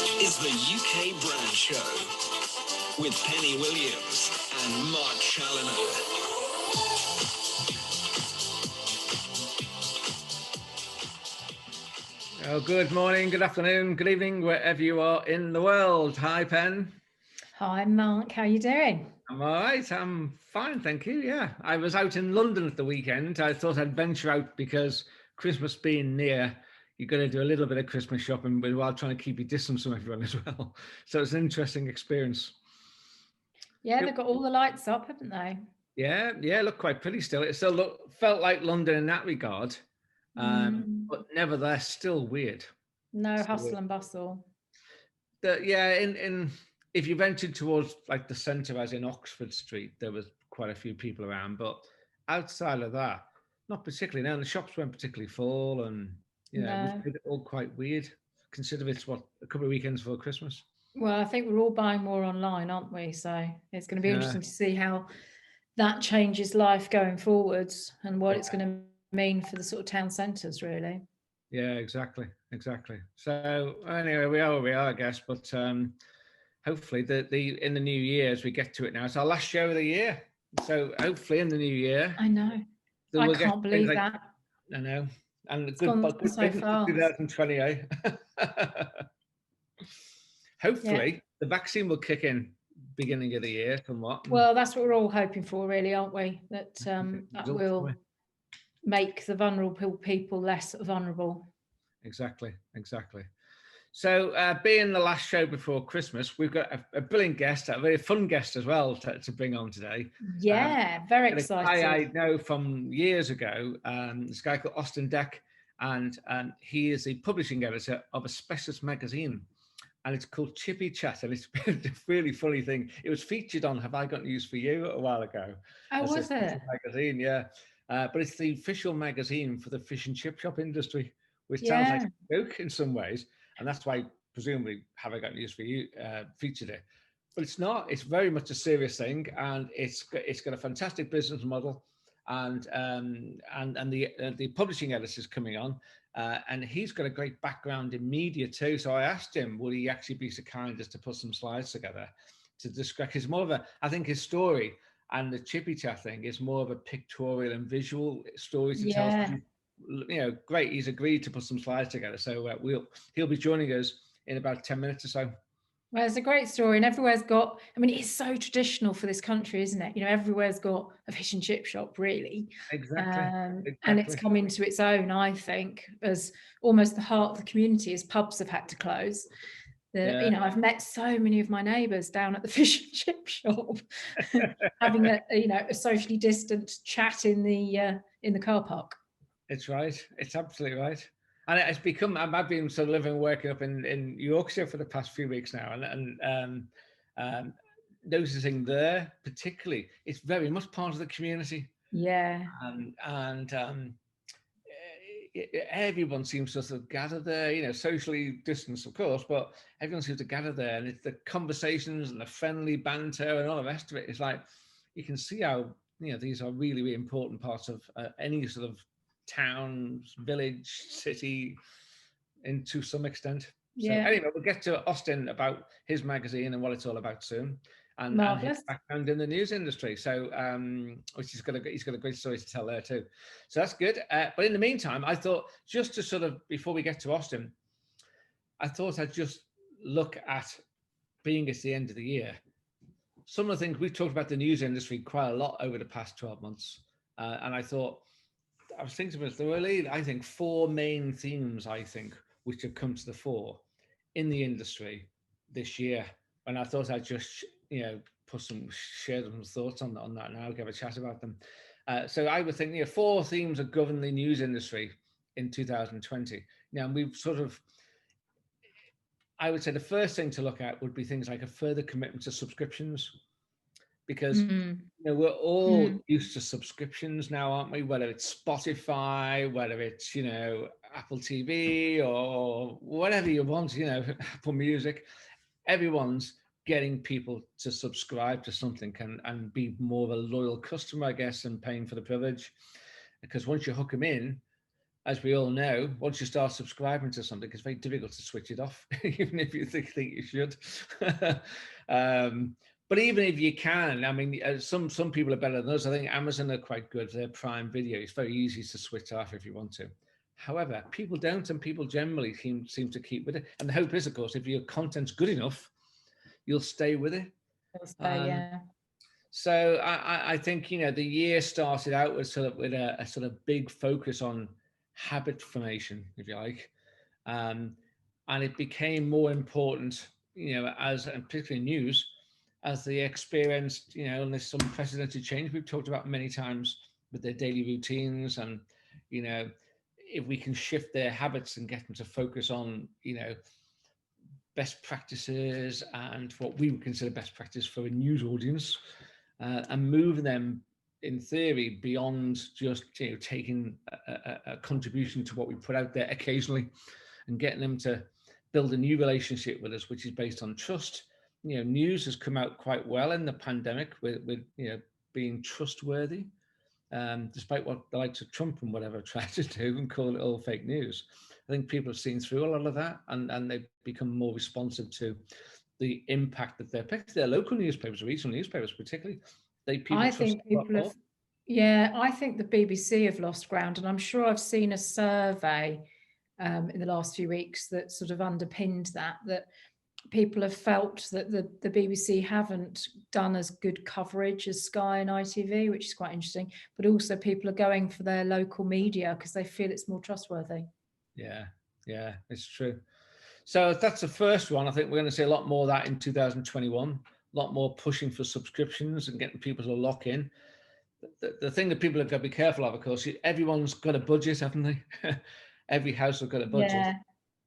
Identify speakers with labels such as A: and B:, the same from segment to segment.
A: is the UK Brand Show with Penny Williams and Mark Challoner.
B: Oh, good morning, good afternoon, good evening, wherever you are in the world. Hi, Pen.
C: Hi, Mark. How are you doing?
B: I'm all right. I'm fine, thank you. Yeah, I was out in London at the weekend. I thought I'd venture out because Christmas being near, you're going to do a little bit of Christmas shopping, but while trying to keep your distance from everyone as well. So it's an interesting experience.
C: Yeah, they've got all the lights up, haven't they?
B: Yeah, look quite pretty still. It still felt like London in that regard, but nevertheless, still weird.
C: No hustle and bustle.
B: If you ventured towards like the centre, as in Oxford Street, there was quite a few people around, but outside of that, not particularly. Now the shops weren't particularly full, and it was all quite weird. Consider it's a couple of weekends before Christmas.
C: Well, I think we're all buying more online, aren't we? So it's going to be interesting to see how that changes life going forwards and what it's going to mean for the sort of town centres, really.
B: Yeah, exactly. So anyway, we are where we are, I guess. But hopefully, in the new year, as we get to it now, it's our last show of the year. So hopefully, in the new year,
C: I know. I can't believe that.
B: I know, and
C: it's gone so fast.
B: 2020. Hopefully, the vaccine will kick in beginning of the year, somewhat.
C: Well, that's what we're all hoping for, really, aren't we? That that will make the vulnerable people less vulnerable.
B: Exactly. So, being the last show before Christmas, we've got a brilliant guest, a very fun guest as well to bring on today.
C: Yeah, very excited.
B: I know from years ago, this guy called Austin Deck, and he is the publishing editor of a specialist magazine, and it's called Chippy Chat, and it's a really funny thing. It was featured on Have I Got News For You a while ago.
C: Oh, was it?
B: Magazine, yeah. But it's the official magazine for the fish and chip shop industry, which sounds like a joke in some ways. And that's why, presumably, Have I Got News For You featured it. But it's not. It's very much a serious thing, and it's got a fantastic business model, and the publishing editor is coming on, and he's got a great background in media too. So I asked him, would he actually be so kind as to put some slides together to describe? It's more of a, I think his story and the Chippy Chat thing is more of a pictorial and visual story to tell. Great. He's agreed to put some slides together. So he'll be joining us in about 10 minutes or so.
C: Well, it's a great story, and everywhere's got, I mean, it's so traditional for this country, isn't it? Everywhere's got a fish and chip shop, really.
B: Exactly.
C: And it's come into its own, I think, as almost the heart of the community, as pubs have had to close. I've met so many of my neighbours down at the fish and chip shop, having a socially distant chat in the car park.
B: It's right. It's absolutely right. And it's become, I've been sort of living and working up in Yorkshire for the past few weeks now, and noticing there particularly, it's very much part of the community.
C: Yeah.
B: Everyone seems to sort of gather there, socially distanced, of course, but everyone seems to gather there, and it's the conversations and the friendly banter and all the rest of it. It's like, you can see how, these are really, really important parts of any sort of town, village, city, to some extent. So anyway, we'll get to Austin about his magazine and what it's all about soon, and his background in the news industry. So, which he's got a great story to tell there too. So that's good. But in the meantime, I thought, just to sort of, before we get to Austin, I thought I'd just look at, being it's the end of the year, some of the things we've talked about the news industry quite a lot over the past 12 months, and I thought, I was thinking about, there were really, I think, four main themes, which have come to the fore in the industry this year. And I thought I'd just, share some thoughts on that now, give a chat about them. So I would think, four themes that govern the news industry in 2020. Now, we've sort of, I would say the first thing to look at would be things like a further commitment to subscriptions. Because we're all used to subscriptions now, aren't we? Whether it's Spotify, whether it's Apple TV or whatever you want, Apple Music, everyone's getting people to subscribe to something and be more of a loyal customer, I guess, and paying for the privilege. Because once you hook them in, as we all know, once you start subscribing to something, it's very difficult to switch it off, even if you think you should. But even if you can, I mean, some people are better than others. I think Amazon are quite good for their Prime Video. It's very easy to switch off if you want to. However, people don't, and people generally seem to keep with it. And the hope is, of course, if your content's good enough, you'll stay with it.
C: Yeah.
B: So I think, you know, the year started out with a sort of big focus on habit formation, if you like, and it became more important, you know, and particularly news, as they experienced, you know, and there's some unprecedented change we've talked about many times with their daily routines, and you know, if we can shift their habits and get them to focus on, you know, best practices and what we would consider best practice for a news audience, and move them in theory beyond just, you know, taking a contribution to what we put out there occasionally, and getting them to build a new relationship with us, which is based on trust. You know, news has come out quite well in the pandemic with you know, being trustworthy, despite what the likes of Trump and whatever try to do and call it all fake news. I think people have seen through a lot of that, and they've become more responsive to the impact that their local newspapers, regional newspapers particularly,
C: I think people have, yeah, I think the BBC have lost ground, and I'm sure I've seen a survey in the last few weeks that sort of underpinned that people have felt that the BBC haven't done as good coverage as Sky and ITV, which is quite interesting, but also people are going for their local media because they feel it's more trustworthy.
B: Yeah, it's true. So that's the first one. I think we're going to see a lot more of that in 2021, a lot more pushing for subscriptions and getting people to lock in. The thing that people have got to be careful of course, everyone's got a budget, haven't they? Every house has got a budget.
C: Yeah.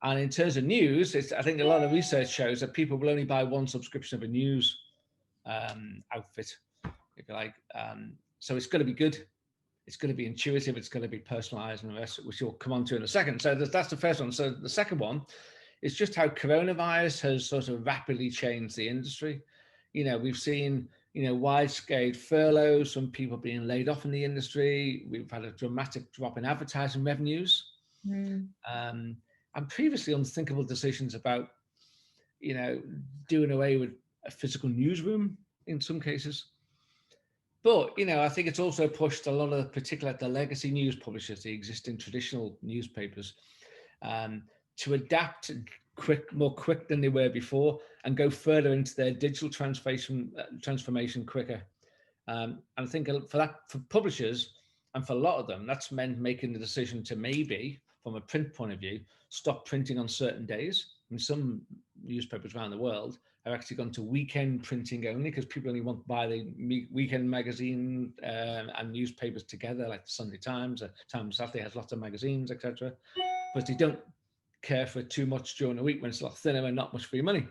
B: And in terms of news, I think a lot of research shows that people will only buy one subscription of a news outfit, if you like. So it's got to be good. It's going to be intuitive. It's going to be personalized, and the rest, which we'll come on to in a second. So that's the first one. So the second one is just how coronavirus has sort of rapidly changed the industry. You know, we've seen, you know, wide-scale furloughs, some people being laid off in the industry. We've had a dramatic drop in advertising revenues. And previously unthinkable decisions about, you know, doing away with a physical newsroom in some cases. But, you know, I think it's also pushed a lot of, particularly the legacy news publishers, the existing traditional newspapers, to adapt more quick than they were before, and go further into their digital transformation quicker. And I think for publishers and for a lot of them, that's meant making the decision to maybe, from a print point of view, stop printing on certain days. And some newspapers around the world have actually gone to weekend printing only, because people only want to buy the weekend magazine and newspapers together, like the Sunday Times. Times Saturday has lots of magazines, etc. But they don't care for it too much during the week when it's a lot thinner and not much for your money.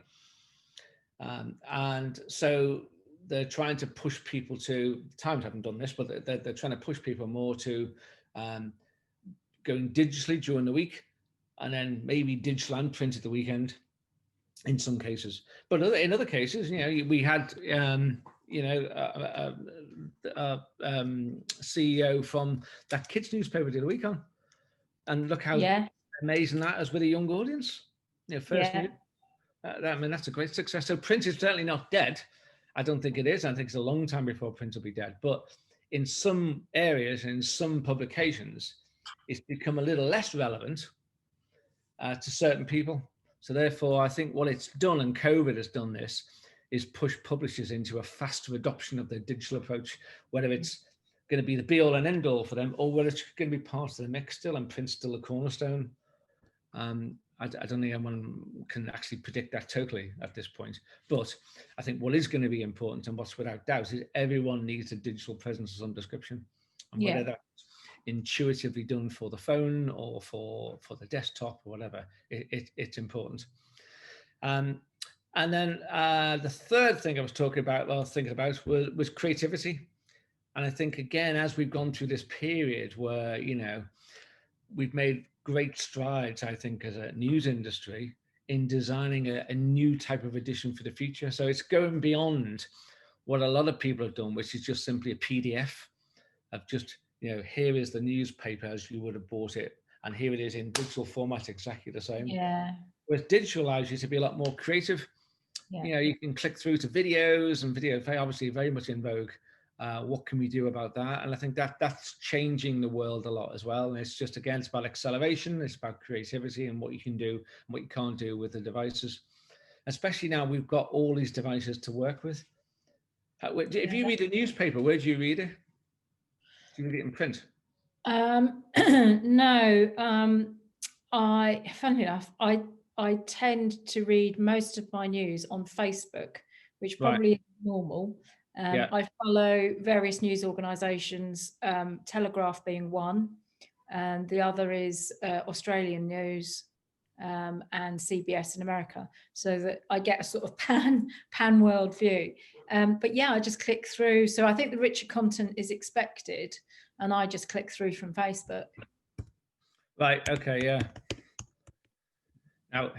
B: And so they're trying to push people to, Times haven't done this, but they're trying to push people more to going digitally during the week, and then maybe digital and print at the weekend in some cases. But in other cases, you know, we had, you know, CEO from that kids newspaper did a week on, and look how amazing that is with a young audience. You know, first news. I mean, that's a great success. So print is certainly not dead. I don't think it is. I think it's a long time before print will be dead. But in some areas, in some publications, it's become a little less relevant to certain people. So therefore, I think what it's done, and COVID has done this, is push publishers into a faster adoption of their digital approach, whether it's going to be the be all and end all for them, or whether it's going to be part of the mix still, and print still a cornerstone. I don't think anyone can actually predict that totally at this point. But I think what is going to be important, and what's without doubt, is everyone needs a digital presence of some description. And whether that's intuitively done for the phone or for the desktop or whatever, it's important. And then the third thing I was thinking about was creativity. And I think, again, as we've gone through this period where, you know, we've made great strides, I think, as a news industry in designing a new type of edition for the future. So it's going beyond what a lot of people have done, which is just simply a PDF of just, you know, here is the newspaper as you would have bought it and here it is in digital format, exactly the same.
C: Yeah.
B: Whereas digital allows you to be a lot more creative.
C: Yeah.
B: You know, you can click through to videos, and video obviously very much in vogue. What can we do about that? And I think that that's changing the world a lot as well. And it's just, again, it's about acceleration, it's about creativity and what you can do and what you can't do with the devices. Especially now we've got all these devices to work with. If you read a newspaper, where do you read it? Do you read it in print?
C: No, funnily enough, I tend to read most of my news on Facebook, which probably is normal. I follow various news organisations, Telegraph being one, and the other is Australian news, and CBS in America, so that I get a sort of pan world view. But yeah, I just click through. So I think the richer content is expected, and I just click through from Facebook.
B: Right. Okay. Yeah. Now,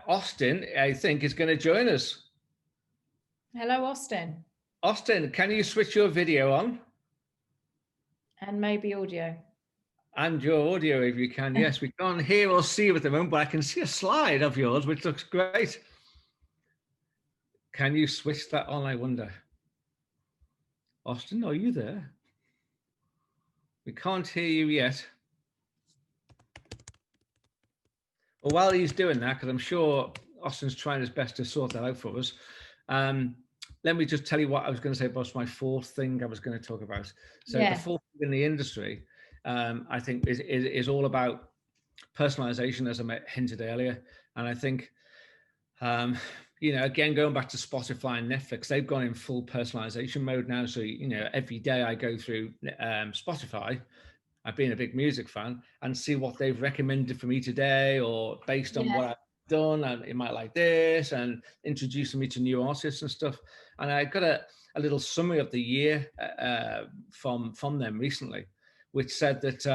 B: Austin, I think, is going to join us.
C: Hello, Austin.
B: Austin, can you switch your video on?
C: And maybe audio.
B: And your audio, if you can. Yes, we can't hear or see you at the moment, but I can see a slide of yours, which looks great. Can you switch that on, I wonder? Austin, are you there? We can't hear you yet. Well, while he's doing that, because I'm sure Austin's trying his best to sort that out for us, let me just tell you what I was going to say about my fourth thing I was going to talk about. So the fourth thing in the industry, I think, is all about personalization, as I hinted earlier. And I think, you know, again, going back to Spotify and Netflix, they've gone in full personalization mode now. So, you know, every day I go through Spotify, I've been a big music fan, and see what they've recommended for me today, or based on what I've done, and it might like this, and introducing me to new artists and stuff. And I got a little summary of the year from them recently, which said that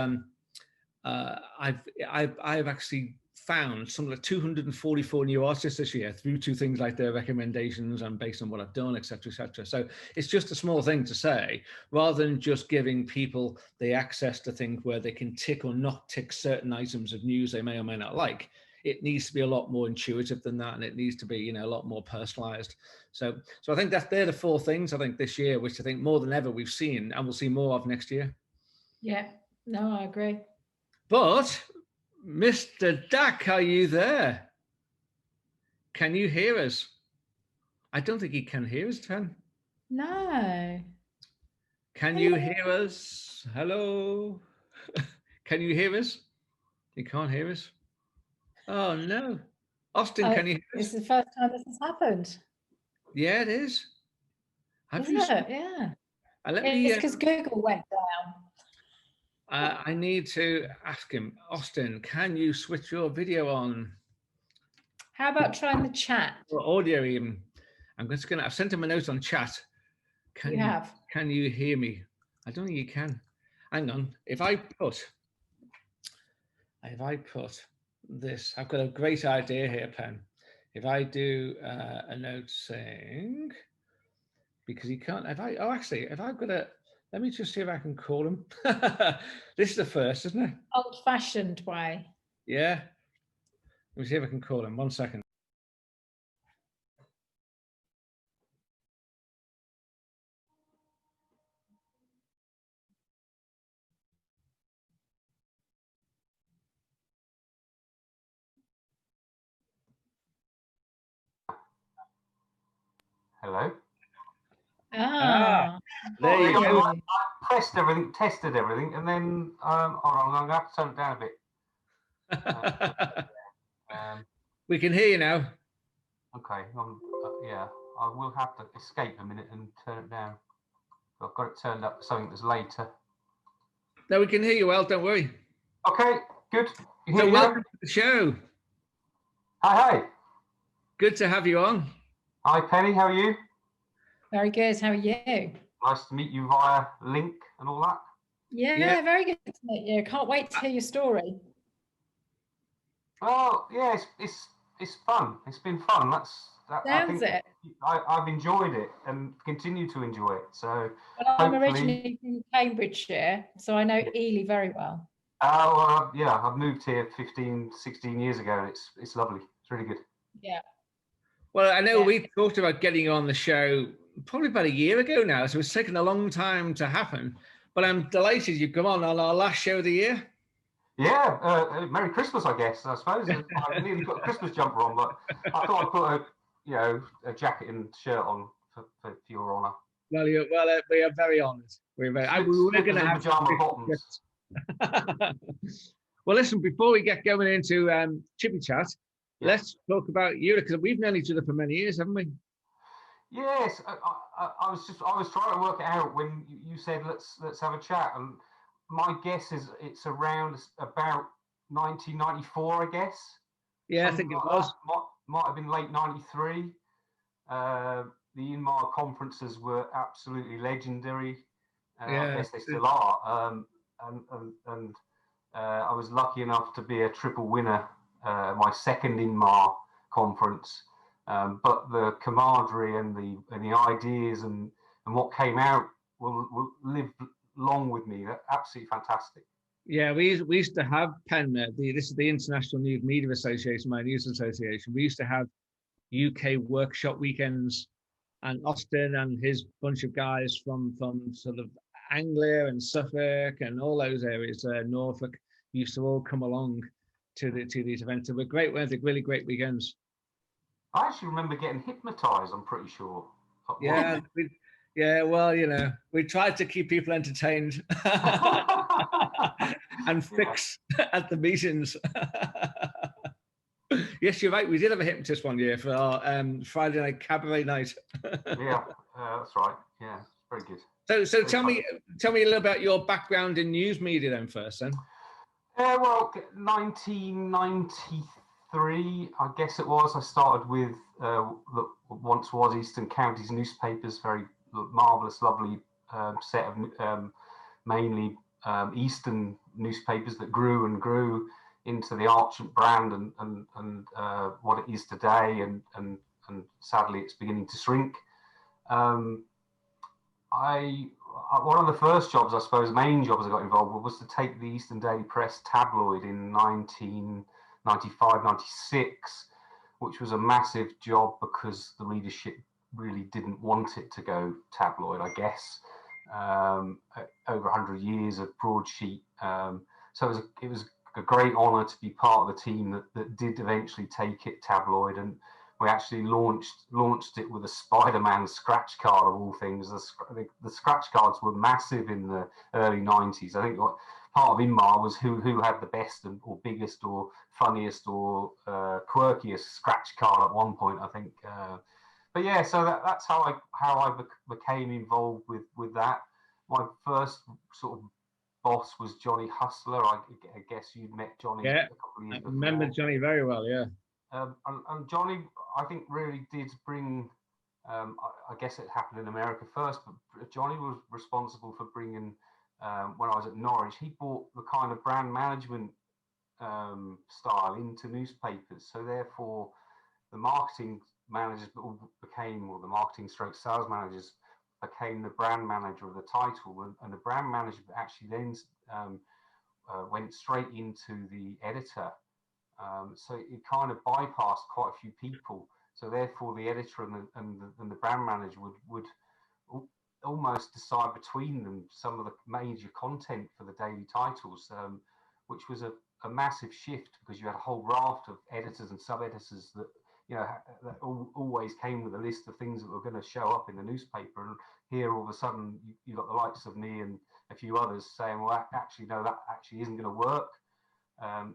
B: I've actually found something like 244 new artists this year through to things like their recommendations and based on what I've done, etc., etc. So it's just a small thing to say, rather than just giving people the access to things where they can tick or not tick certain items of news they may or may not like. It needs to be a lot more intuitive than that, and it needs to be, you know, a lot more personalized. So I think they're the four things I think this year, which I think more than ever we've seen, and we'll see more of next year. Yeah,
C: no, I agree.
B: But Mr. Dak, are you there? Can you hear us? I don't think he can hear us, Tan.
C: No.
B: Can you hear us? Hello? Can you hear us? You can't hear us? Oh, no. Austin, can you hear us?
C: This is the first time this has happened.
B: Yeah, it is.
C: Isn't it? Yeah. It's because Google went down.
B: I need to ask him, Austin, can you switch your video on?
C: How about trying the chat?
B: Or audio even. I've sent him a note on chat. Can you hear me? I don't think you can. Hang on. If I put this, I've got a great idea here, Pen. If I do a note saying, because he can't, if I've got a, let me just see if I can call him. This is the first, isn't it?
C: Old-fashioned way.
B: Yeah. Let me see if I can call him. 1 second.
D: Hello.
B: There you go.
D: I pressed everything, tested everything, and then hold on, I'm going to have to turn it down a bit.
B: We can hear you now.
D: Okay. Yeah, I will have to escape a minute and turn it down. I've got it turned up for something that's later.
B: No, we can hear you well. Don't worry.
D: Okay. Good.
B: So welcome to the show.
D: Hi.
B: Good to have you on.
D: Hi, Penny. How are you?
C: Very good. How are you?
D: Nice to meet you via link and all that.
C: Yeah, very good to meet you. Can't wait to hear your story.
D: Oh, yeah, it's fun. It's been fun. I've enjoyed it and continue to enjoy it. So
C: I'm originally from Cambridgeshire, so I know Ely very well.
D: Yeah, I've moved here 15, 16 years ago, and it's lovely. It's really good.
C: Yeah.
B: Well, I know
C: Yeah.
B: we talked about getting on the show probably about a year ago now, so it's taken a long time to happen. But I'm delighted you've come on our last show of the year.
D: Yeah, Merry Christmas, I guess. I suppose I nearly put a Christmas jumper on, but I thought I'd put a jacket and shirt on for your honour.
B: Well, we are very honoured. We were going to have
D: pajama bottoms.
B: Well, listen, before we get going into Chippy Chat, let's talk about you, because we've known each other for many years, haven't we?
D: Yes, I was trying to work it out when you said let's have a chat, and my guess is it's around about 1994, I guess.
B: Yeah, I think it was.
D: Might have been late '93. The Inmar conferences were absolutely legendary. I guess they still are. And I was lucky enough to be a triple winner, my second Inmar conference. But the camaraderie and the ideas and what came out will live long with me. They're absolutely fantastic.
B: Yeah, we used to have PenMed. This is the International News Media Association, my news association. We used to have UK workshop weekends, and Austin and his bunch of guys from sort of Anglia and Suffolk and all those areas, Norfolk, used to all come along to these events. They were great, weren't they? Really great weekends.
D: I actually remember getting hypnotized, I'm pretty sure.
B: Yeah, well, we tried to keep people entertained and fix at the meetings. Yes, you're right. We did have a hypnotist one year for our Friday night cabaret night.
D: Yeah, that's right. Yeah, very good.
B: So tell me a little about your background in news media then first, then.
D: Well, 1993, I guess it was. I started with once was Eastern Counties newspapers, very marvellous, lovely set of mainly Eastern newspapers that grew and grew into the Archant brand and what it is today, and sadly it's beginning to shrink. One of the first jobs, I suppose, main jobs I got involved with was to take the Eastern Daily Press tabloid in 1995, 96, which was a massive job because the readership really didn't want it to go tabloid, I guess. Over 100 years of broadsheet. So it was a great honour to be part of the team that did eventually take it tabloid, and we actually launched it with a Spider-Man scratch card of all things. The scratch cards were massive in the early 90s. I think what part of Inmar was who had the best or biggest or funniest or quirkiest scratch card at one point, I think. But yeah, so that's how I became involved with that. My first sort of boss was Johnny Hustler. I guess you'd met Johnny a couple of years before.
B: I remember Johnny very well, yeah.
D: And Johnny, I think, really did bring, I guess it happened in America first, but Johnny was responsible for bringing, when I was at Norwich, he brought the kind of brand management style into newspapers. So therefore, the marketing managers became, or the marketing stroke sales managers became the brand manager of the title, and the brand manager actually then went straight into the editor. So it kind of bypassed quite a few people. So therefore, the editor and the brand manager would almost decide between them some of the major content for the daily titles, which was a massive shift, because you had a whole raft of editors and sub-editors that that always came with a list of things that were going to show up in the newspaper. And here, all of a sudden, you got the likes of me and a few others saying, well, actually, no, that actually isn't going to work.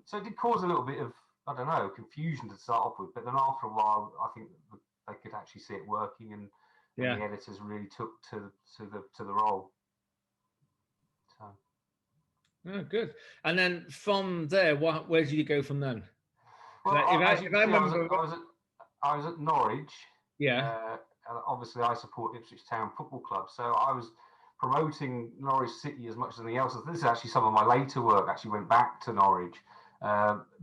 D: So it did cause a little bit of, I don't know, confusion to start off with. But then after a while, I think they could actually see it working, and the editors really took to the role. So.
B: Oh, good. And then from there, where did you go from then?
D: Well, I was at Norwich.
B: Yeah.
D: And obviously, I support Ipswich Town Football Club, so I was promoting Norwich City as much as anything else. This is actually some of my later work. Actually, went back to Norwich.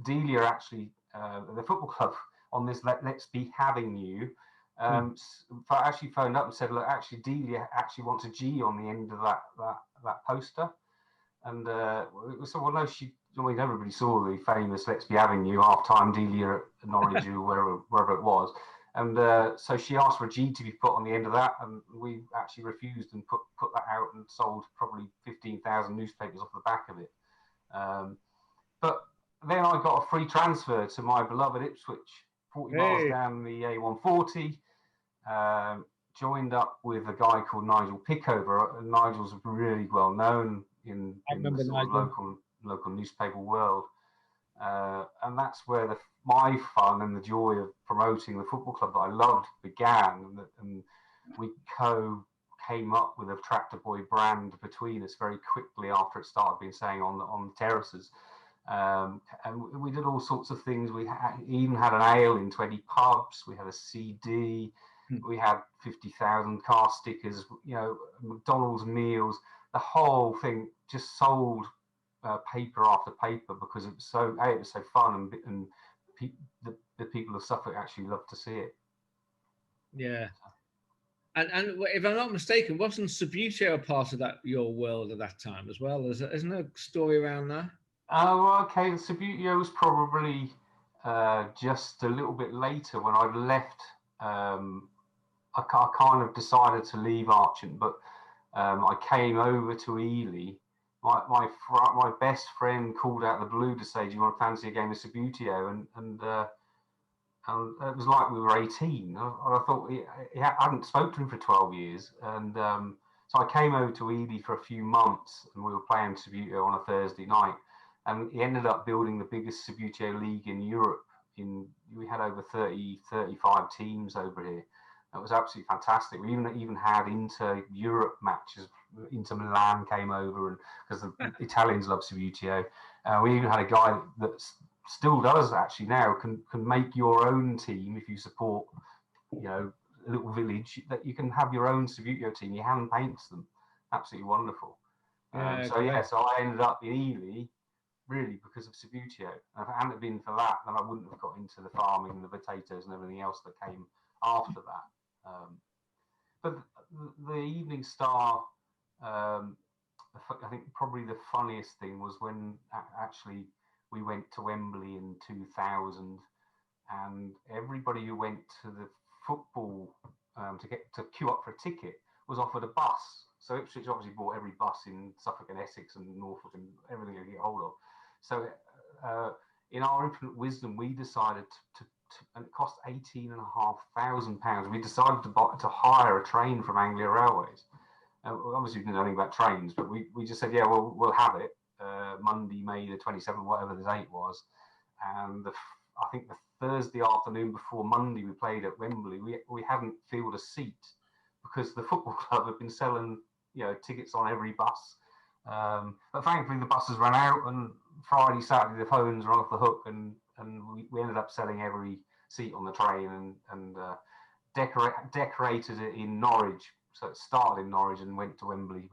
D: Delia actually, the football club on this Let's Be Having You, actually phoned up and said, look, actually Delia actually wants a G on the end of that poster. And so, well, no, I mean, everybody saw the famous Let's Be Having You half-time dealer at Norwich or wherever it was. And so she asked for a G to be put on the end of that, and we actually refused and put that out and sold probably 15,000 newspapers off the back of it. But then I got a free transfer to my beloved Ipswich, 40 miles down the A140. Joined up with a guy called Nigel Pickover. Nigel's really well known in the sort of local newspaper world. And that's where my fun and the joy of promoting the football club that I loved began. And we came up with a Tractor Boy brand between us very quickly after it started being saying on the terraces. And we did all sorts of things. We even had an ale in 20 pubs. We had a CD. We had 50,000 car stickers. McDonald's meals. The whole thing just sold paper after paper because it was so fun, and the people of Suffolk actually loved to see it.
B: Yeah. And if I'm not mistaken, wasn't Subbuteo a part of your world at that time as well? Isn't there a story around that?
D: Oh, okay. The Subbuteo was probably just a little bit later when I'd left. I kind of decided to leave Archant, but I came over to Ely. My best friend called out the blue to say, "Do you want to fancy a game of Subbuteo?" And it was like we were 18. I thought I hadn't spoken to him for 12 years, and so I came over to Ely for a few months, and we were playing Subbuteo on a Thursday night. And he ended up building the biggest Subbuteo league in Europe. We had over 35 teams over here. It was absolutely fantastic. We even had inter-Europe matches. Inter Milan came over, and because the Italians love Subbuteo. We even had a guy that still does actually now can make your own team if you support, a little village, that you can have your own Subbuteo team. He hand paints them. Absolutely wonderful. So I ended up in Ely really because of Subbuteo. And if it hadn't been for that, then I wouldn't have got into the farming and the potatoes and everything else that came after that. But the Evening Star, I think probably the funniest thing was when actually we went to Wembley in 2000, and everybody who went to the football to queue up for a ticket was offered a bus. So Ipswich obviously bought every bus in Suffolk and Essex and Norfolk and everything they could get hold of. So in our infinite wisdom, we decided to and it cost £18,500. We decided to hire a train from Anglia Railways. Obviously, we didn't know anything about trains, but we just said, yeah, we'll have it. Monday, May the 27th, whatever the date was. And I think the Thursday afternoon before Monday, we played at Wembley. We hadn't filled a seat because the football club had been selling, tickets on every bus. But thankfully, the buses ran out, and Friday, Saturday, the phones were off the hook, and we ended up selling every seat on the train and decorated it in Norwich. So it started in Norwich and went to Wembley.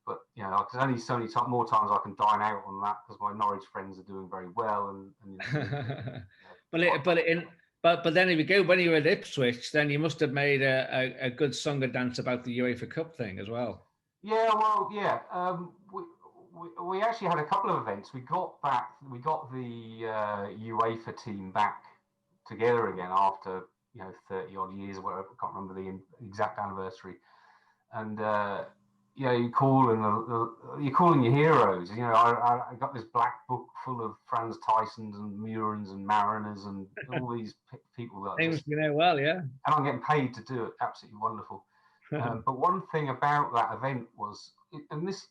D: But there's only so many more times I can dine out on that because my Norwich friends are doing very well.
B: But then if you go when you were at Ipswich, then you must have made a good song and dance about the UEFA Cup thing as well.
D: Yeah, well, yeah. We actually had a couple of events. We got the UEFA team back together again after 30 odd years or whatever. I can't remember the exact anniversary. And you call and you're calling your heroes. I got this black book full of Franz Tysons and Murans and Mariners and all these people that
B: names well, yeah.
D: And I'm getting paid to do it. Absolutely wonderful. But one thing about that event was, and this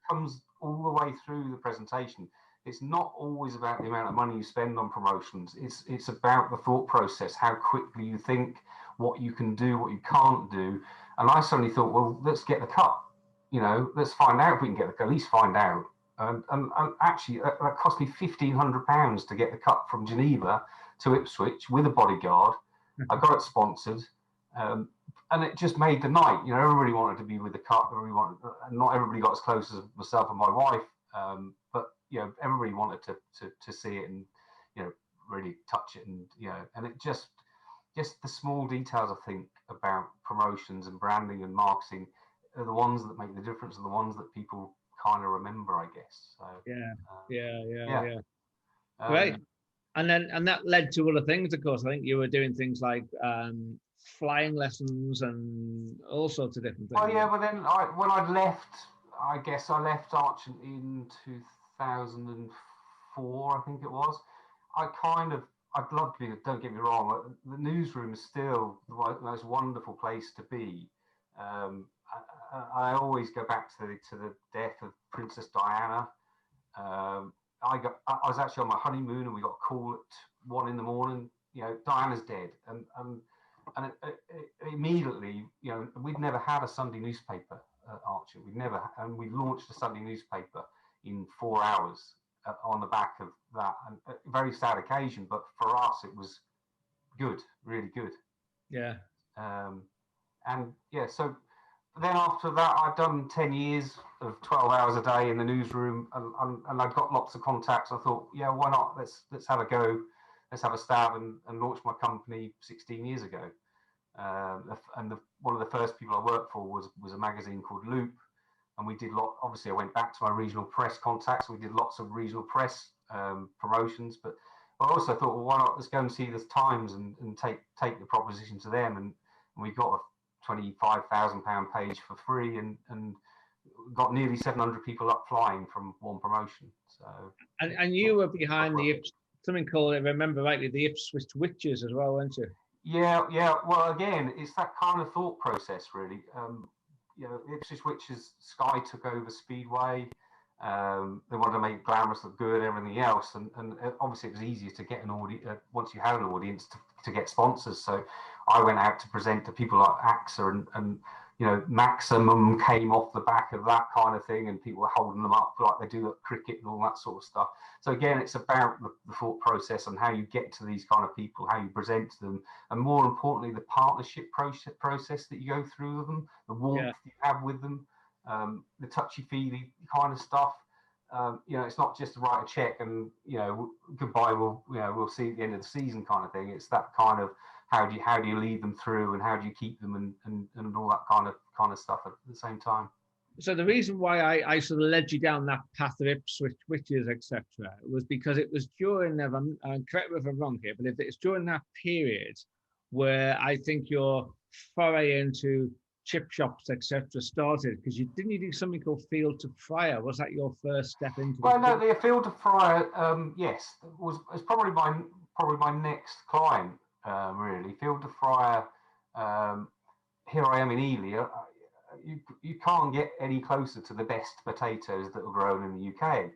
D: comes all the way through the presentation. It's not always about the amount of money you spend on promotions. It's about the thought process, how quickly you think, what you can do, what you can't do. And I suddenly thought, well, let's get the cup. Let's find out if we can get the cup. At least find out. And actually, that cost me £1,500 to get the cup from Geneva to Ipswich with a bodyguard. I got it sponsored. And it just made the night. Everybody wanted to be with the cup. Not everybody got as close as myself and my wife, but everybody wanted to see it and really touch it, and it just the small details I think about promotions and branding and marketing are the ones that make the difference, and the ones that people kind of remember, I guess. So
B: Yeah.
D: um,
B: Great. And that led to other things, of course. I think you were doing things like flying lessons and all sorts of different things.
D: Well, yeah, but then when I left, I guess I left Archant in 2004, I think it was. I'd love to be, don't get me wrong, the newsroom is still the most wonderful place to be. I always go back to the death of Princess Diana. I was actually on my honeymoon and we got a call at 1 in the morning. You know, Diana's dead, and immediately, you know, we'd never had a Sunday newspaper at Archant. And we launched a Sunday newspaper in 4 hours on the back of that. And a very sad occasion, but for us it was good, really good.
B: Yeah.
D: And yeah, so then after that, I'd done 10 years of 12 hours a day in the newsroom, and I'd got lots of contacts. I thought, yeah, why not? Let's have a go. Let's have a stab and launch my company 16 years ago. One of the first people I worked for was a magazine called Loop, and we did obviously I went back to my regional press contacts. We did lots of regional press promotions, but I also thought, well, why not? Let's go and see the Times and take the proposition to them, and we got a £25,000 page for free, and got nearly 700 people up flying from one promotion. So
B: and you were behind something called, if I remember rightly, the Ipswich Witches as well, weren't you?
D: Yeah. Well, again, it's that kind of thought process, really. You know, Ipswich Witches, Sky took over Speedway. They wanted to make glamorous look good, everything else, and obviously it was easier to get an audience once you had an audience to get sponsors. So I went out to present to people like AXA and you know, Maximum came off the back of that kind of thing, and people were holding them up like they do at cricket and all that sort of stuff. So again, it's about the thought process and how you get to these kind of people, how you present to them, and more importantly, the partnership process that you go through with them, the warmth you have with them, the touchy-feely kind of stuff. You know, it's not just to write a check and, you know, goodbye, we'll see at the end of the season kind of thing. It's that kind of how do you lead them through, and how do you keep them, and all that kind of stuff at the same time.
B: So the reason why I sort of led you down that path of Ipswich Witches, etc., was because it was during, correct me if I'm wrong here, but it's during that period where I think your foray into chip shops, etc., started, because you do something called Field to Fryer. Was that your first step into?
D: Well, no, the Field to Fryer, yes, was probably my next client, really. Field to Fryer. Here I am in Ely. You can't get any closer to the best potatoes that are grown in the UK.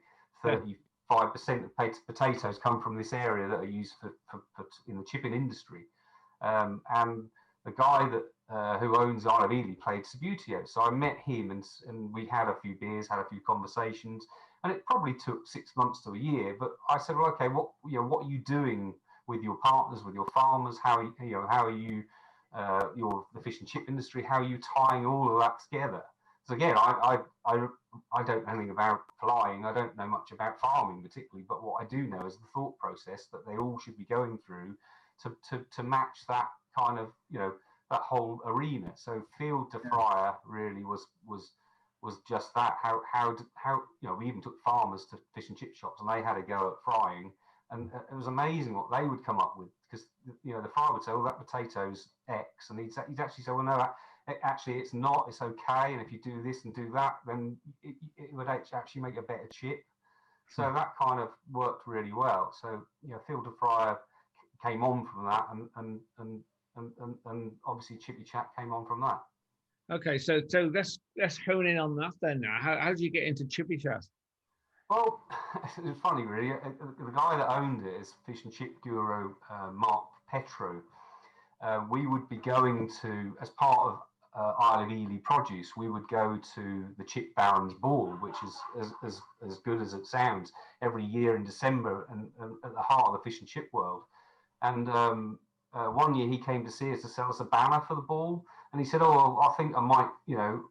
D: 35% of potatoes come from this area that are used for in the chipping industry, and the guy that who owns Isle of Ely played Subbuteo. So I met him, and we had a few beers, had a few conversations, and it probably took 6 months to a year. But I said, well, okay, what are you doing with your partners, with your farmers? How are you the fish and chip industry? How are you tying all of that together? So again, I don't know anything about flying. I don't know much about farming particularly, but what I do know is the thought process that they all should be going through to match that kind of, you know, that whole arena. So Field to Fryer really was just that. How you know, we even took farmers to fish and chip shops, and they had a go at frying, and it was amazing what they would come up with, because, you know, the farmer would say, "Oh, that potato's X," and he'd actually say, "Well, no, actually it's not. It's okay. And if you do this and do that, then it would actually make a better chip." So that kind of worked really well. So, you know, Field to Fryer came on from that, and obviously Chippy Chat came on from that.
B: Okay, so let's hone in on that then. Now, how did you get into Chippy Chat?
D: Well, it was funny, really. The guy that owned it is fish and chip guru Mark Petro. We would be going to, as part of Isle of Ely Produce, we would go to the Chip Barons Ball, which is as good as it sounds, every year in December, and at the heart of the fish and chip world. And one year he came to see us to sell us a banner for the ball, and he said, "Oh, I think I might, you know,"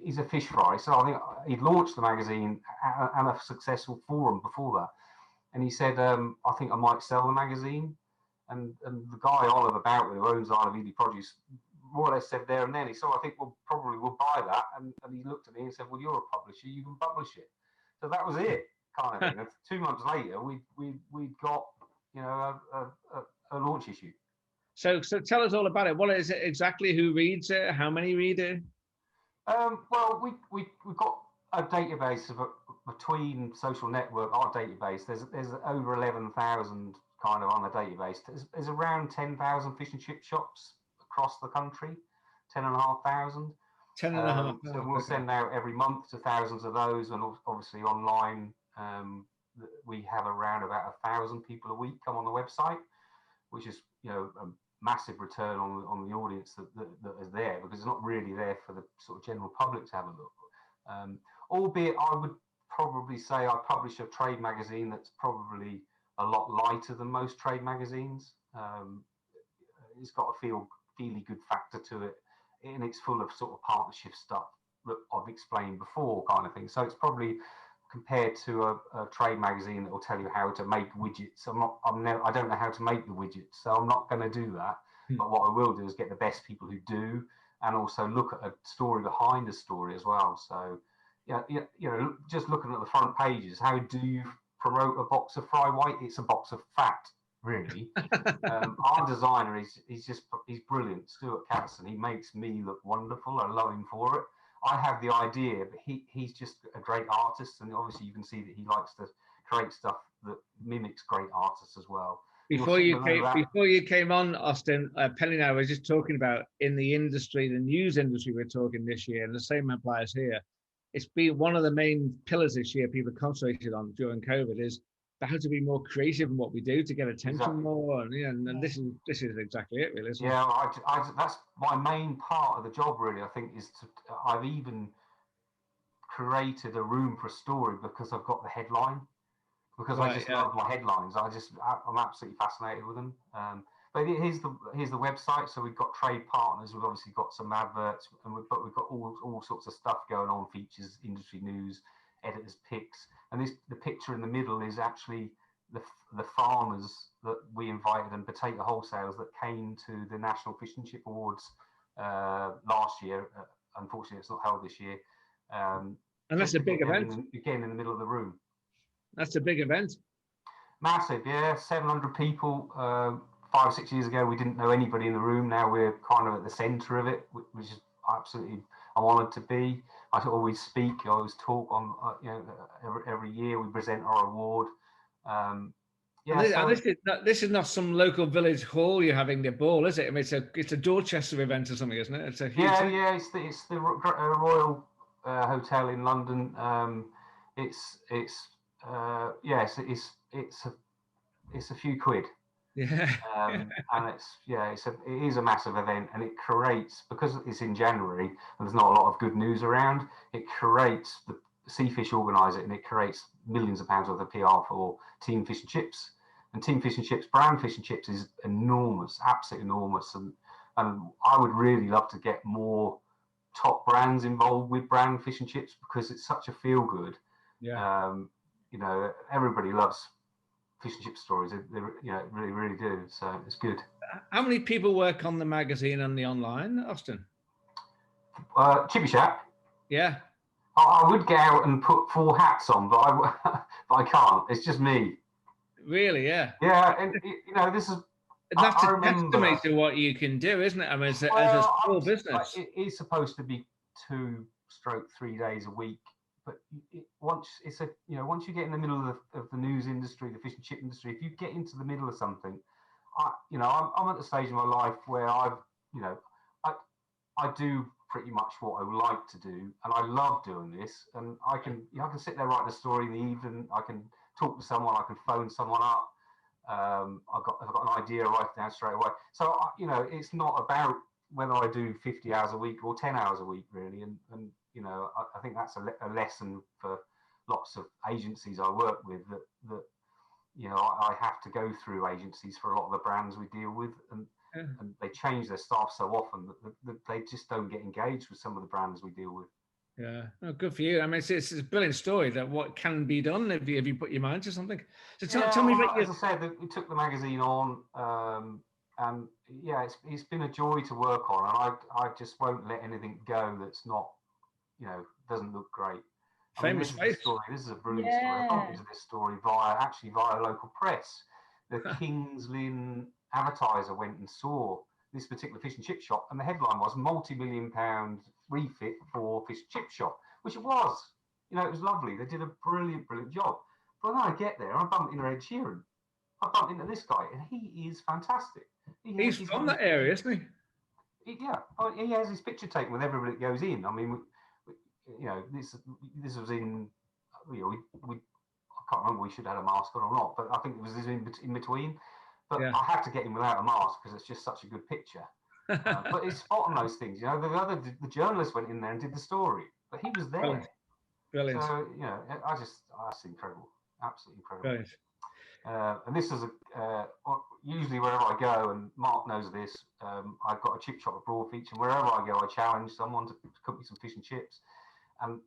D: he's a fish fry, so I think he'd launched the magazine and a successful forum before that, and he said, "I think I might sell the magazine." And the guy Oliver Boutman, who owns Isle of Ely Produce, more or less said there and then, he said, I think we'll buy that. And he looked at me and said, well, you're a publisher, you can publish it. So that was it, kind of thing. And 2 months later, we got, you know, a launch issue.
B: So tell us all about it. What is it exactly? Who reads it? How many read it?
D: Well, we've got a database of between Social Network, our database. There's over 11,000 kind of on the database. There's around 10,000 fish and chip shops across the country, 10,500.
B: 10,500.
D: So we'll send out every month to thousands of those, and obviously online, we have around about 1,000 people a week come on the website, which is, you know, a massive return on the audience that is there, because it's not really there for the sort of general public to have a look. Albeit, I would probably say I publish a trade magazine that's probably a lot lighter than most trade magazines. It's got a feely good factor to it, and it's full of sort of partnership stuff that I've explained before, kind of thing. So it's probably compared to a trade magazine that will tell you how to make widgets. I don't know how to make the widgets, so I'm not going to do that. But what I will do is get the best people who do, and also look at a story behind a story as well. So, yeah, you know, just looking at the front pages, how do you promote a box of fry white? It's a box of fat, really. Our designer he's brilliant, Stuart Catterson. He makes me look wonderful. I love him for it. I have the idea, but he's just a great artist, and obviously you can see that he likes to create stuff that mimics great artists as well.
B: Before you came on, Austin, Penny and I were just talking about in the industry, the news industry, we're talking this year, and the same applies here. It's been one of the main pillars this year people concentrated on during COVID is how to be more creative in what we do to get attention more, and this is exactly it, really. Isn't
D: it? That's my main part of the job, really. I think I've even created a room for a story because I've got the headline. Because I just love my headlines. I'm absolutely fascinated with them. But here's the website. So we've got trade partners. We've obviously got some adverts, and we've got all sorts of stuff going on, features, industry news, editors' picks. And the picture in the middle is actually the farmers that we invited, and potato wholesalers that came to the National Fish and Chip Awards last year. Unfortunately, it's not held this year.
B: And that's a big event.
D: Again, in the middle of the room.
B: That's a big event.
D: Massive, yeah. 700 people. 5 or 6 years ago, we didn't know anybody in the room. Now we're kind of at the centre of it, which is absolutely, I'm honoured to be. I always speak, I always talk on, every year we present our award.
B: This is not some local village hall you're having the ball, is it? I mean, it's a Dorchester event or something, isn't it? It's a huge thing.
D: It's the Royal Hotel in London. It's a few quid.
B: Yeah.
D: And it is a massive event, and it creates, because it's in January and there's not a lot of good news around, it creates, the Seafish organise it, and it creates millions of pounds worth of PR for Team Fish and Chips. And Team Fish and Chips, brand fish and chips is enormous, absolutely enormous. And I would really love to get more top brands involved with brand fish and chips, because it's such a feel good.
B: Yeah.
D: Everybody loves fish and chip stories. They really, really do. So it's good.
B: How many people work on the magazine and the online, Austin?
D: Chippy Shack.
B: Yeah.
D: I would go out and put 4 hats on, but I can't. It's just me.
B: Really? Yeah.
D: Yeah, and this is.
B: That's a testament to what you can do, isn't it? I mean, as a small business,
D: it is supposed to be 2-3 days a week. But once you get in the middle of the news industry, the fish and chip industry, if you get into the middle of something, I'm at the stage in my life where I do pretty much what I would like to do, and I love doing this. And I can sit there writing a story in the evening. I can talk to someone. I can phone someone up. I've got an idea, write it down straight away. So it's not about whether I do 50 hours a week or 10 hours a week, really. And I think that's a lesson for lots of agencies I work with, that I have to go through agencies for a lot of the brands we deal with, and they change their staff so often that they just don't get engaged with some of the brands we deal with.
B: Yeah, good for you. I mean, it's a brilliant story that what can be done if you put your mind to something. So tell me about
D: as I said, we took the magazine on. yeah, it's been a joy to work on, and I just won't let anything go that's not, doesn't look great. I mean,
B: Famous
D: this is
B: face.
D: a story. This is a brilliant story. I bumped
C: Yeah.
D: into this story via local press. The Kings Lynn Advertiser went and saw this particular fish and chip shop, and the headline was multi-million-pound refit for fish and chip shop, which it was. It was lovely. They did a brilliant job. But when I get there, I bumped into Ed Sheeran. I bumped into this guy, and he is fantastic.
B: He's from that area, isn't he?
D: Yeah, he has his picture taken with everybody that goes in. I mean, this was in, we I can't remember we should have had a mask on or not, but I think it was in between. But
B: Yeah.
D: I had to get him without a mask because it's just such a good picture. But it's spot on those things. The journalist went in there and did the story, but he was there.
B: Brilliant.
D: So that's incredible, absolutely incredible.
B: Brilliant.
D: And this is usually wherever I go, and Mark knows this. I've got a chip shop at Broadfeach, and wherever I go, I challenge someone to cook me some fish and chips. And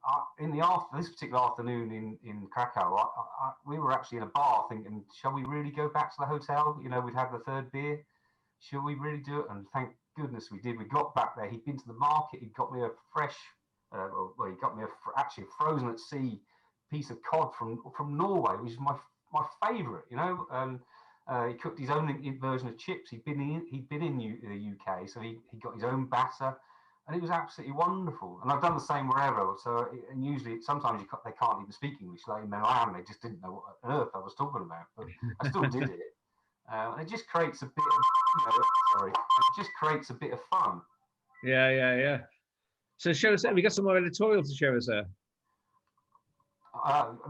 D: this particular afternoon in Krakow, we were actually in a bar thinking, shall we really go back to the hotel? We'd had the third beer. Shall we really do it? And thank goodness we did. We got back there. He'd been to the market. He got me a fresh, he got me actually a frozen at sea piece of cod from Norway, which is my favourite. He cooked his own version of chips. He'd been in the UK, so he got his own batter. And it was absolutely wonderful. And I've done the same wherever. So, and usually, sometimes they can't even speak English. Like in Milan, they just didn't know what on earth I was talking about. But I still did it. And it just creates a bit of, it just creates a bit of fun.
B: Yeah. So show us, we got some more editorial to show us there.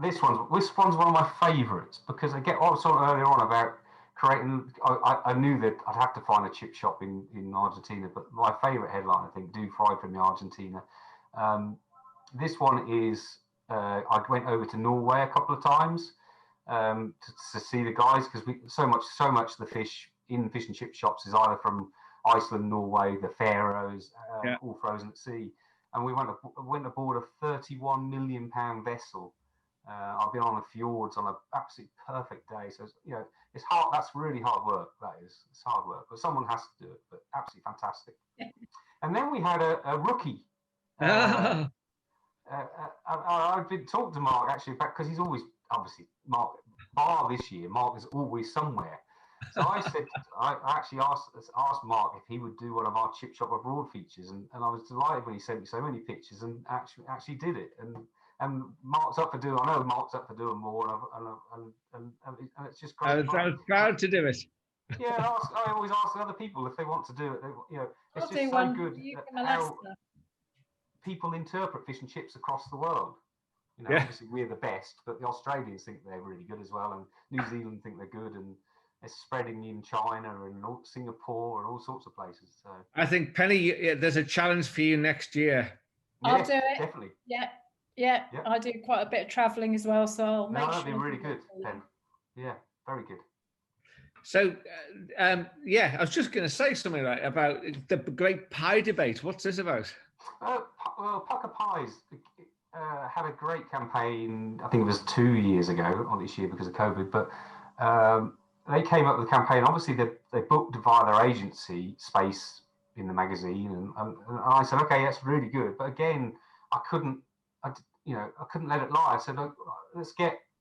D: This one's one of my favourites because I get what I was talking earlier on about creating. I knew that I'd have to find a chip shop in Argentina, but my favourite headline, I think, do fried from Argentina. This one is I went over to Norway a couple of times to see the guys because so much of the fish in fish and chip shops is either from Iceland, Norway, the Faroes, all frozen at sea. And we went aboard a £31 million vessel. I've been on the fjords on an absolutely perfect day. So it's hard. That's really hard work. That is, it's hard work, but someone has to do it. But absolutely fantastic. And then we had a rookie. I've been talking to Mark actually back because he's always obviously Mark. Bar this year, Mark is always somewhere. So I said, I actually asked Mark if he would do one of our Chip Shop Abroad features, and I was delighted when he sent me so many pictures and actually did it. And Mark's up for doing. I know Mark's up for doing more, and it's just great.
B: I was proud to do it.
D: Yeah, I always ask other people if they want to do it. It's
C: I'll
D: just
C: do
D: so
C: one
D: good
C: for
D: how people interpret fish and chips across the world. Obviously we're the best, but the Australians think they're really good as well, and New Zealand think they're good, and it's spreading in China and Singapore and all sorts of places. So
B: I think Penny, there's a challenge for you next year.
C: I'll do it.
D: Definitely.
C: Yeah. I do quite a bit of travelling as well, so I'll make sure.
D: That'd be really good, Pen. Yeah, very good.
B: So, I was just going to say something about the great pie debate. What's this about?
D: Well, Pucker Pies had a great campaign. I think it was 2 years ago, not this year because of COVID, but they came up with a campaign. Obviously, they booked via their agency space in the magazine, and I said, okay, that's really good. But again, I couldn't let it lie. I said, look,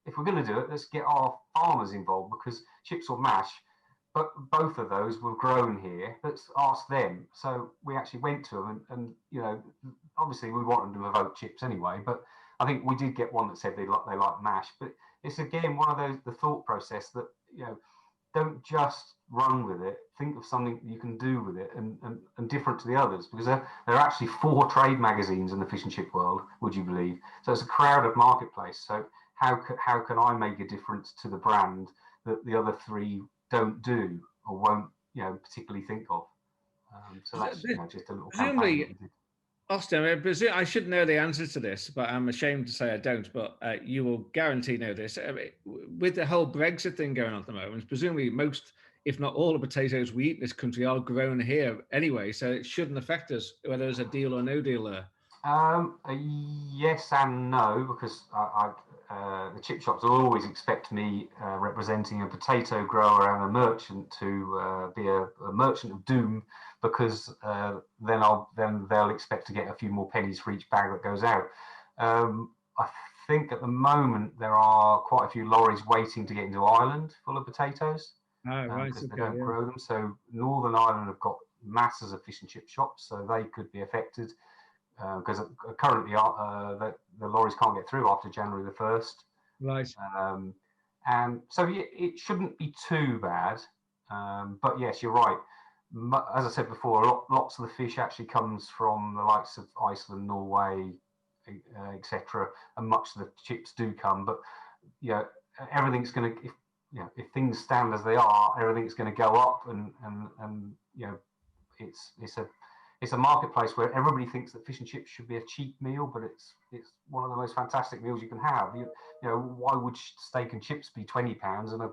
D: if we're going to do it, let's get our farmers involved because chips or mash. But both of those were grown here. Let's ask them. So we actually went to them, and obviously we wanted them to vote chips anyway. But I think we did get one that said they like mash. But it's again one of the thought process that don't just run with it. Think of something you can do with it and different to the others, because there are actually 4 trade magazines in the fish and chip world. Would you believe? So it's a crowded marketplace. So how can I make a difference to the brand that the other 3 don't do or won't particularly think of? So that's just a little campaign.
B: Austin, I should know the answer to this, but I'm ashamed to say I don't. But you will guarantee know this. With the whole Brexit thing going on at the moment, presumably most, if not all, the potatoes we eat in this country are grown here anyway, so it shouldn't affect us whether there's a deal or no deal there.
D: Yes and no, because the chip shops will always expect me representing a potato grower and a merchant to be a merchant of doom, because then they'll expect to get a few more pennies for each bag that goes out. I think at the moment there are quite a few lorries waiting to get into Ireland full of potatoes,
B: Ah, right.
D: because they
B: Okay,
D: don't
B: yeah.
D: grow them. So Northern Ireland have got masses of fish and chip shops, so they could be affected, because currently the lorries can't get through after January the 1st.
B: Right.
D: And so it shouldn't be too bad. But yes, you're right. As I said before, lots of the fish actually comes from the likes of Iceland, Norway, etc., and much of the chips do come. But you know, everything's going to, if things stand as they are, everything's going to go up, and you know, it's a marketplace where everybody thinks that fish and chips should be a cheap meal, but it's one of the most fantastic meals you can have. You know, why would steak and chips be £20 and a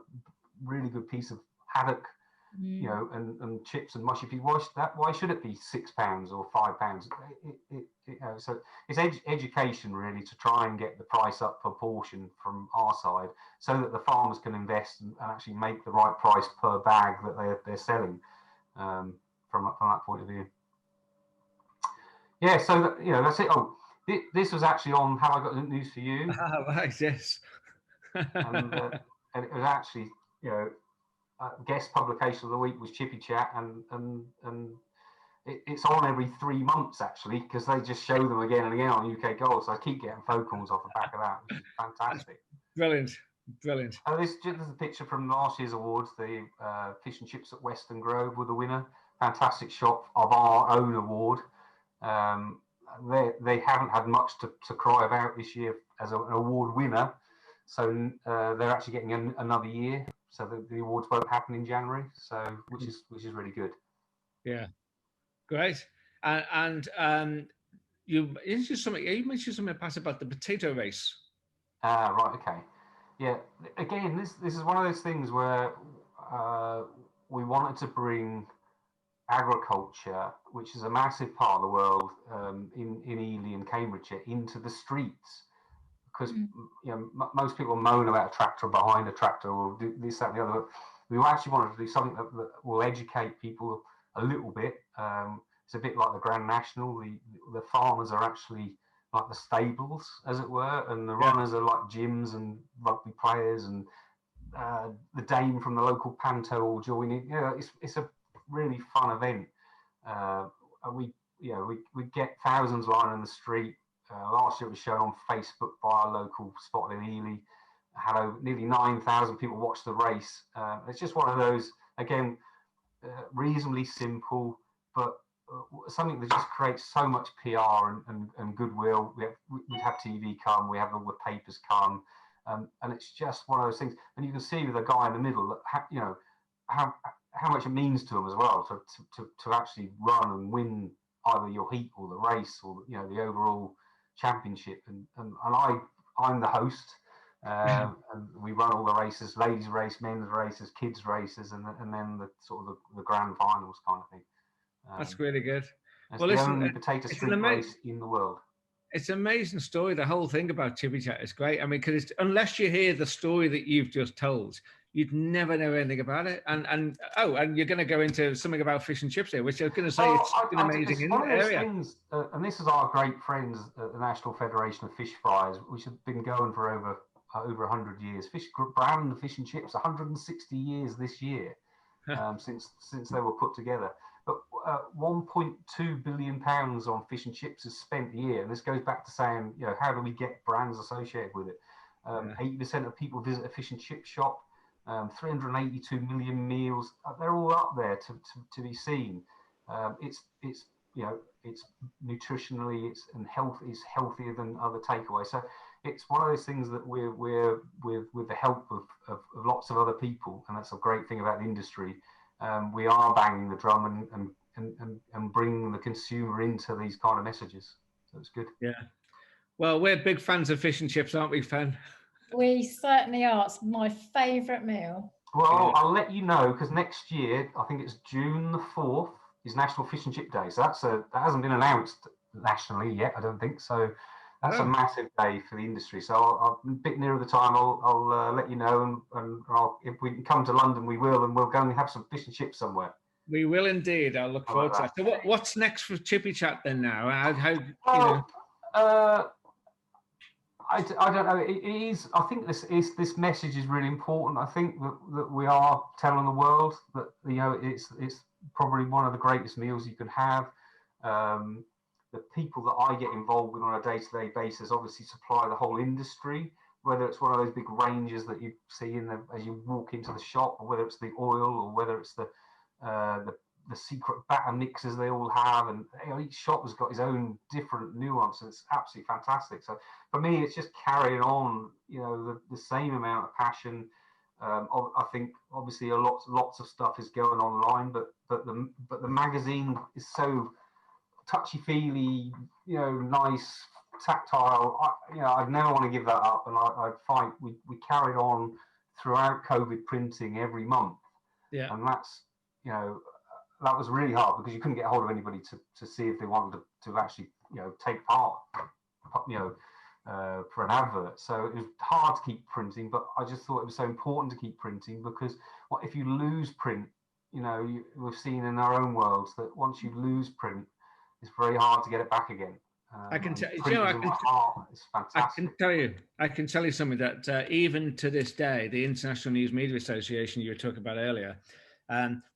D: really good piece of haddock, you know, and chips and mushy peas? Why should it be £6 or £5? You know, so it's education really, to try and get the price up per portion from our side, so that the farmers can invest and actually make the right price per bag that they're selling, from that point of view. Yeah, so you know, that's it. Oh, this was actually on How I Got the News for You.
B: Ah, right, yes.
D: and it was actually, you know, guest publication of the week was Chippy Chat, and it's on every 3 months actually, because they just show them again and again on UK Gold. So I keep getting phone calls off the back of that, which is fantastic.
B: Brilliant, brilliant.
D: This is a picture from last year's awards. The fish and chips at Western Grove were the winner. Fantastic shop of our own award. They haven't had much to cry about this year as an award winner, so they're actually getting another year. So the awards won't happen in January. So which is really good.
B: Yeah, great. And you mentioned something past about the potato race.
D: Right. Okay. Yeah. Again, this is one of those things where we wanted to bring agriculture, which is a massive part of the world, in Ely and Cambridgeshire, into the streets, because you know, most people moan about a tractor behind a tractor or this, that, and the other. We actually wanted to do something that will educate people a little bit. It's a bit like the Grand National. The farmers are actually like the stables, as it were, and the runners are like gyms and rugby players, and the dame from the local panto will join in. You know, it's a really fun event. We get thousands lining the street. Last year it was shown on Facebook by our local spot in Ely. Had nearly 9,000 people watch the race. It's just one of those, again, reasonably simple, but something that just creates so much PR and goodwill. We have TV come, we have all the papers come, and it's just one of those things. And you can see with the guy in the middle that, you know, how much it means to them as well to actually run and win either your heat or the race, or you know, the overall championship. And I'm the host, and we run all the races: ladies race, men's races, kids races, and then the sort of the grand finals kind of thing.
B: That's really good.
D: It's the only potato street race in the world.
B: It's an amazing story. The whole thing about Chippy Chat is great. I mean, because unless you hear the story that you've just told, you'd never know anything about it. And you're going to go into something about fish and chips here, which I was going to say it's an amazing
D: it's one of those
B: area.
D: Things, and this is our great friends at the National Federation of Fish Fryers, which have been going for over 100 years. Brand Fish and Chips, 160 years this year, since they were put together. But 1.2 billion pounds on fish and chips is spent a year, and this goes back to saying, you know, how do we get brands associated with it? 80% of people visit a fish and chip shop. 382 million meals. They're all up there to be seen. It's you know, it's nutritionally, it's healthier than other takeaways. So it's one of those things that we're with the help of lots of other people, and that's a great thing about the industry. We are banging the drum and bringing the consumer into these kind of messages. So it's good.
B: Yeah. Well, we're big fans of fish and chips, aren't we, Fen?
C: We certainly are. It's my favourite meal.
D: Well, I'll let you know, because next year, I think it's June the 4th, is National Fish and Chip Day. So that hasn't been announced nationally yet, I don't think. So that's
B: Oh.
D: a massive day for the industry. So I'll a bit nearer the time, I'll let you know, and if we can come to London, we will, and we'll go and have some fish and chips somewhere.
B: We will indeed. I'll look forward to that. So what's next for Chippy Chat then now? How you know?
D: I don't know. It is. I think this message is really important. I think that we are telling the world that, you know, it's probably one of the greatest meals you can have. The people that I get involved with on a day-to-day basis obviously supply the whole industry. Whether it's one of those big ranges that you see as you walk into the shop, or whether it's the oil, or whether it's the secret batter mixes they all have, and, you know, each shop has got its own different nuance, and it's absolutely fantastic. So for me, it's just carrying on, you know, the same amount of passion. I think obviously lots of stuff is going online, but the magazine is so touchy-feely, you know, nice, tactile. I'd never want to give that up, and I find we carried on throughout COVID printing every month.
B: Yeah, and
D: that's, you know, that was really hard because you couldn't get hold of anybody to see if they wanted to actually, you know, take part, you know, for an advert. So it was hard to keep printing, but I just thought it was so important to keep printing, because what if you lose print? You know, we've seen in our own worlds that once you lose print, it's very hard to get it back again.
B: I can tell
D: you,
B: I can tell you something that even to this day, the International News Media Association you were talking about earlier,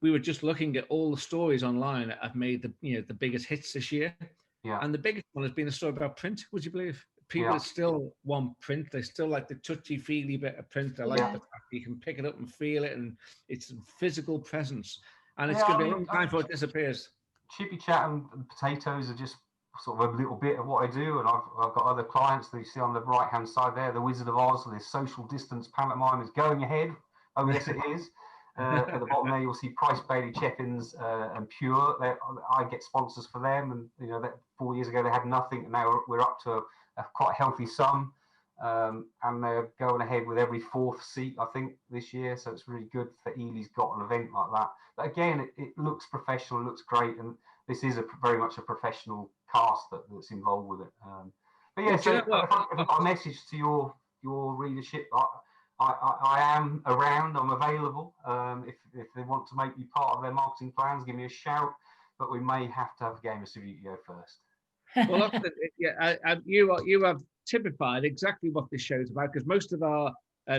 B: we were just looking at all the stories online that have made the biggest hits this year.
D: Yeah.
B: And the biggest one has been a story about print. Would you believe? People still want print. They still like the touchy-feely bit of print. They like the fact you can pick it up and feel it, and it's a physical presence. And it's going to be a long time before it disappears.
D: Chippy Chat and potatoes are just sort of a little bit of what I do, and I've got other clients that you see on the right-hand side there. The Wizard of Oz, the social distance pantomime is going ahead. Oh yes, it is. At the bottom there, you'll see Price Bailey Cheffins and Pure. I get sponsors for them, and you know that 4 years ago they had nothing, and now we're up to a quite healthy sum, and they're going ahead with every fourth seat, I think, this year. So it's really good that Ely's got an event like that. But again, it looks professional, looks great, and this is very much a professional cast that's involved with it. But yeah, so if I've got a message to your readership, I am around. I'm available. If they want to make me part of their marketing plans, give me a shout. But we may have to have a game of Subbuteo first.
B: Well, you have typified exactly what this show's about, because most of our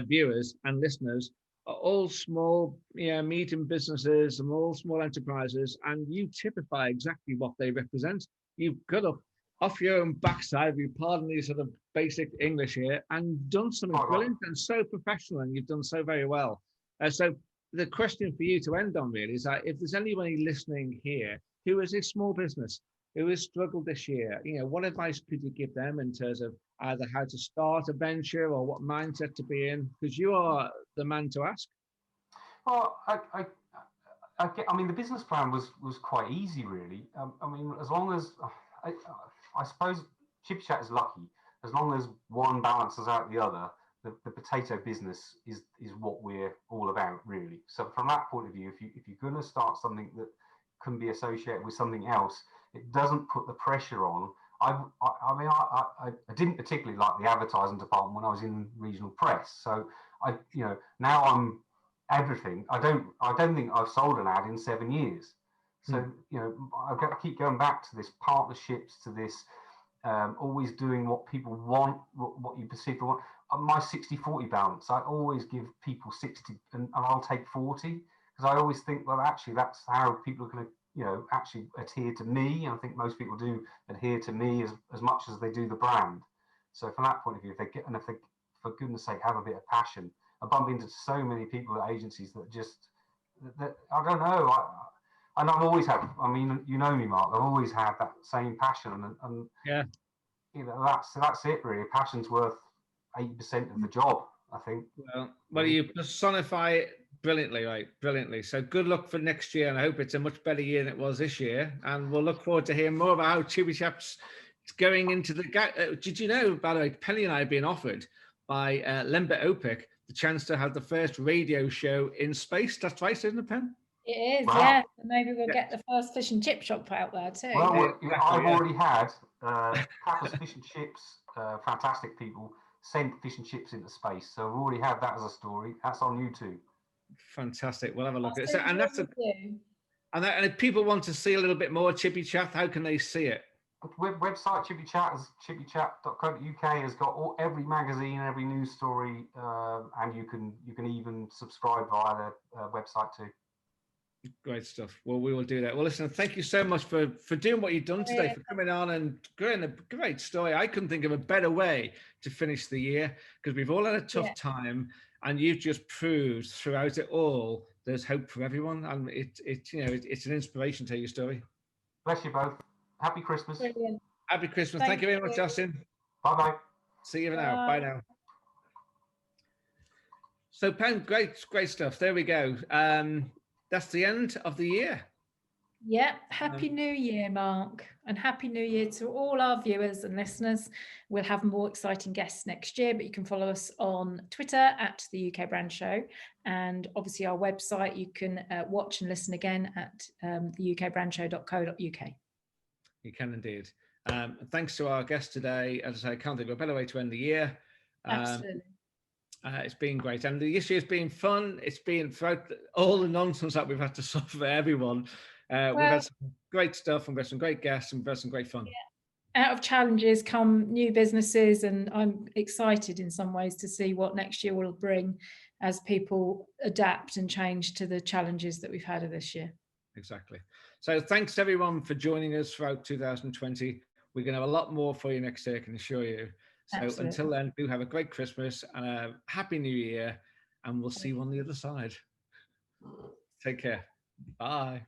B: viewers and listeners are all small, medium businesses and all small enterprises, and you typify exactly what they represent. You've got up off your own backside, if you pardon the sort of basic English here, and done something brilliant and so professional, and you've done so very well. So the question for you to end on really is that if there's anybody listening here who is a small business, who has struggled this year, what advice could you give them in terms of either how to start a venture or what mindset to be in? Because you are the man to ask.
D: Well, I mean, the business plan was quite easy, really. I mean, as long as I suppose Chippy Chat is lucky. As long as one balances out the other, the potato business is what we're all about, really. So from that point of view, if you're going to start something that can be associated with something else, it doesn't put the pressure on. I mean, I didn't particularly like the advertising department when I was in regional press. So now I'm everything. I don't think I've sold an ad in 7 years. So I've got to keep going back to this partnerships, to this always doing what people want, what you perceive they want. My 60-40 balance, I always give people 60 and I'll take 40, because I always think, well, actually that's how people are going to actually adhere to me. And I think most people do adhere to me as much as they do the brand. So from that point of view, if they for goodness sake have a bit of passion. I bump into so many people at agencies that I don't know. And I've always had, I mean, you know me, Mark, I've always had that same passion, and
B: yeah,
D: that's it really. Passion's worth 80% of the job, I think.
B: Well, you personify it brilliantly, right? Brilliantly. So good luck for next year, and I hope it's a much better year than it was this year. And we'll look forward to hearing more about how Chippy Chat's going into the. Did you know, by the way, Penny and I have been offered by Lembit Opik the chance to have the first radio show in space? That's right, isn't it, Pen?
C: It is,
D: Wow.
C: yeah. And maybe we'll
B: Yeah.
C: get the first fish and chip shop out there too.
D: Well,
B: Exactly,
D: I've
B: yeah.
D: already had Papa's Fish and Chips, fantastic people, sent fish and chips into space. So we've already had that as a story. That's on YouTube.
B: Fantastic. We'll have a look
C: I'll
B: at it.
C: send
B: And
C: you a
B: that's a,
C: review.
B: and if people want to see a little bit more Chippy Chat, how can they see it?
D: Website Chippy Chat is chippychat.co.uk has got every magazine, every news story, and you can even subscribe via the website too.
B: Great stuff. Well, we will do that. Well, listen, thank you so much for doing what you've done today, for coming on and creating a great story. I couldn't think of a better way to finish the year, because we've all had a tough time, and you've just proved throughout it all there's hope for everyone, and it's an inspiration to your story.
D: Bless you both. Happy Christmas.
C: Brilliant.
B: Happy Christmas. Thank you very much, Justin.
D: Bye bye.
B: See you now. Bye now. So, Pam, great stuff. There we go. That's the end of the year.
C: Yeah. Happy New Year, Mark. And Happy New Year to all our viewers and listeners. We'll have more exciting guests next year, but you can follow us on Twitter at the UK Brand Show. And obviously our website, you can watch and listen again at theukbrandshow.co.uk.
B: You can indeed. Thanks to our guest today. As I say, I can't think of a better way to end the year.
C: Absolutely.
B: It's been great, and this year's been fun. It's been throughout all the nonsense that we've had to suffer for everyone. We've had some great stuff, and we've had some great guests, and we've had some great fun.
C: Yeah. Out of challenges come new businesses, and I'm excited in some ways to see what next year will bring as people adapt and change to the challenges that we've had of this year.
B: Exactly. So thanks everyone for joining us throughout 2020. We're going to have a lot more for you next year, I can assure you. So
C: Absolutely.
B: Until then, do have a great Christmas and a happy New Year, and we'll see you on the other side. Take care. Bye.